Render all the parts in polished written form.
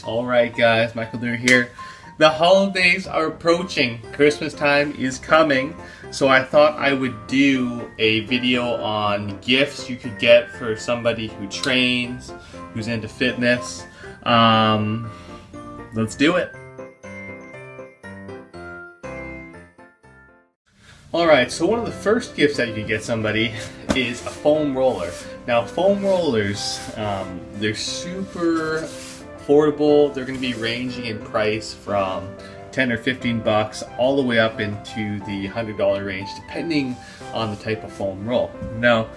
Alright guys, MacLeod here. The holidays are approaching. Christmas time is coming. So I thought I would do a video on gifts you could get for somebody who trains, who's into fitness. Let's do it. Alright, so one of the first gifts that you can get somebody is a foam roller. Now foam rollers, they're super affordable. They're going to be ranging in price from 10 or 15 bucks all the way up into the $100 range depending on the type of foam roll. Now,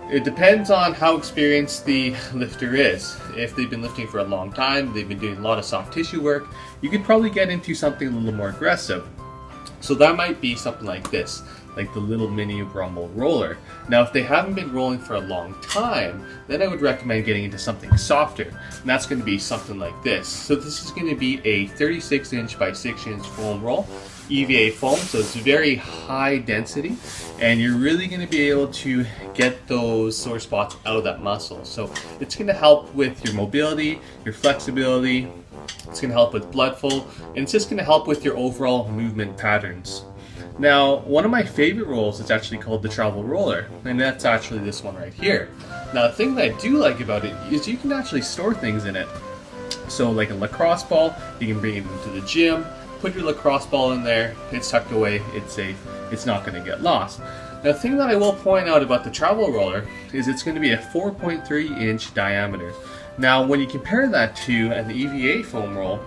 it depends on how experienced the lifter is. If they've been lifting for a long time, they've been doing a lot of soft tissue work, you could probably get into something a little more aggressive. So that might be something like this, like the little mini rumble roller. Now if they haven't been rolling for a long time, then I would recommend getting into something softer. And that's going to be something like this. So this is going to be a 36 inch by 6 inch foam roll, EVA foam, so it's very high density, and you're really going to be able to get those sore spots out of that muscle. So it's going to help with your mobility, your flexibility. It's going to help with blood flow, and it's just going to help with your overall movement patterns. Now, one of my favorite rolls is actually called the travel roller, and that's actually this one right here. Now, the thing that I do like about it is you can actually store things in it. So like a lacrosse ball, you can bring it into the gym, put your lacrosse ball in there, it's tucked away, it's safe, it's not going to get lost. Now, the thing that I will point out about the travel roller is it's going to be a 4.3 inch diameter. Now, when you compare that to an EVA foam roll,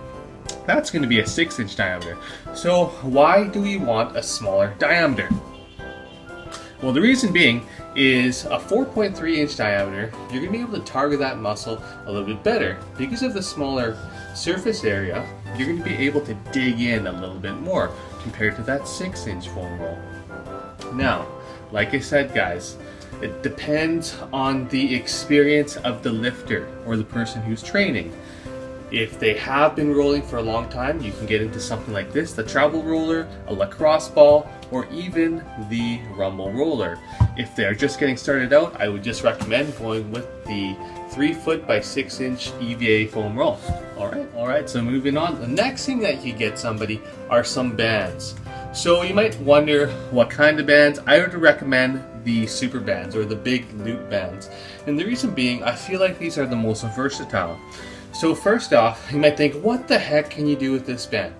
that's going to be a 6 inch diameter. So why do we want a smaller diameter? Well, the reason being is a 4.3 inch diameter, you're going to be able to target that muscle a little bit better. Because of the smaller surface area, you're going to be able to dig in a little bit more compared to that 6 inch foam roll. Now, like I said guys, it depends on the experience of the lifter or the person who's training. If they have been rolling for a long time, you can get into something like this, the travel roller, a lacrosse ball, or even the rumble roller. If they're just getting started out, I would just recommend going with the 3 foot by 6 inch EVA foam roll. Alright, so moving on. The next thing that you get somebody are some bands. So you might wonder what kind of bands. I would recommend the super bands or the big loop bands. And the reason being, I feel like these are the most versatile. So first off, you might think, what the heck can you do with this band?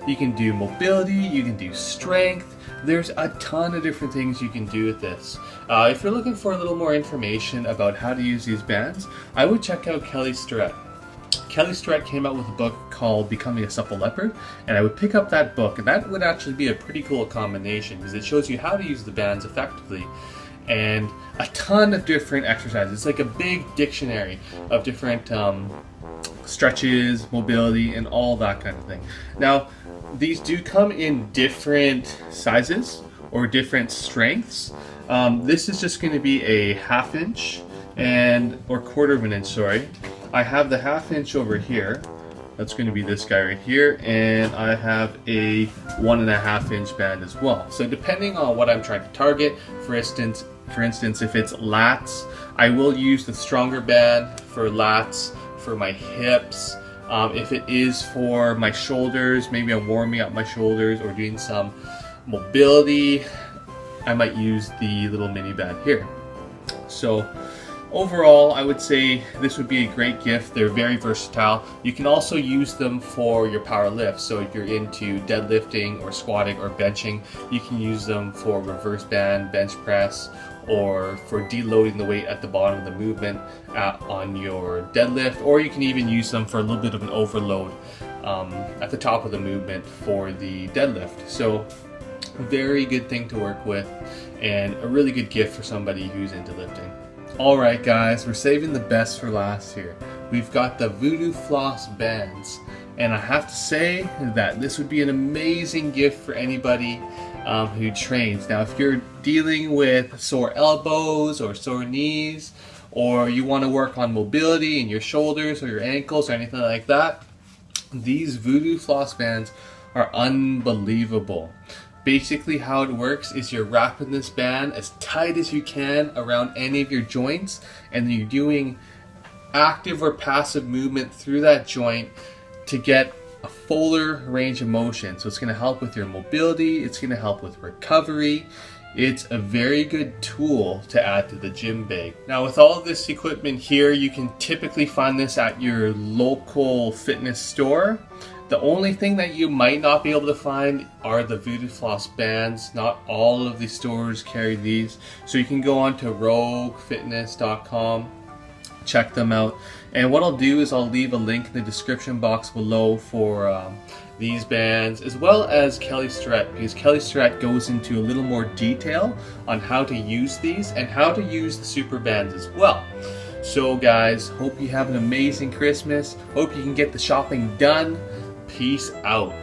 You can do mobility, you can do strength. There's a ton of different things you can do with this. If you're looking for a little more information about how to use these bands, I would check out Kelly Starrett. Kelly Starrett came out with a book called Becoming a Supple Leopard, and I would pick up that book, and that would actually be a pretty cool combination because it shows you how to use the bands effectively and a ton of different exercises. It's like a big dictionary of different stretches, mobility, and all that kind of thing. Now, these do come in different sizes or different strengths. This is just going to be a 1/2 inch or 1/4 of an inch, sorry. I have the 1/2 inch over here. That's going to be this guy right here, and I have a 1.5 inch band as well. So depending on what I'm trying to target, for instance, if it's lats, I will use the stronger band for lats, for my hips. If it is for my shoulders, maybe I'm warming up my shoulders or doing some mobility, I might use the little mini band here. So overall, I would say this would be a great gift. They're very versatile. You can also use them for your power lifts. So if you're into deadlifting or squatting or benching, you can use them for reverse band, bench press, or for deloading the weight at the bottom of the movement on your deadlift, or you can even use them for a little bit of an overload at the top of the movement for the deadlift. So very good thing to work with and a really good gift for somebody who's into lifting. Alright guys, we're saving the best for last here. We've got the Voodoo Floss bands, and I have to say that this would be an amazing gift for anybody who trains. Now if you're dealing with sore elbows or sore knees, or you want to work on mobility in your shoulders or your ankles or anything like that, these Voodoo Floss bands are unbelievable. Basically how it works is you're wrapping this band as tight as you can around any of your joints, and then you're doing active or passive movement through that joint to get a fuller range of motion. So it's going to help with your mobility, it's going to help with recovery. It's a very good tool to add to the gym bag. Now with all of this equipment here, you can typically find this at your local fitness store. The only thing that you might not be able to find are the Voodoo Floss bands. Not all of the stores carry these. So you can go on to roguefitness.com, check them out. And what I'll do is I'll leave a link in the description box below for these bands, as well as Kelly Starrett, because Kelly Starrett goes into a little more detail on how to use these and how to use the super bands as well. So guys, hope you have an amazing Christmas. Hope you can get the shopping done. Peace out.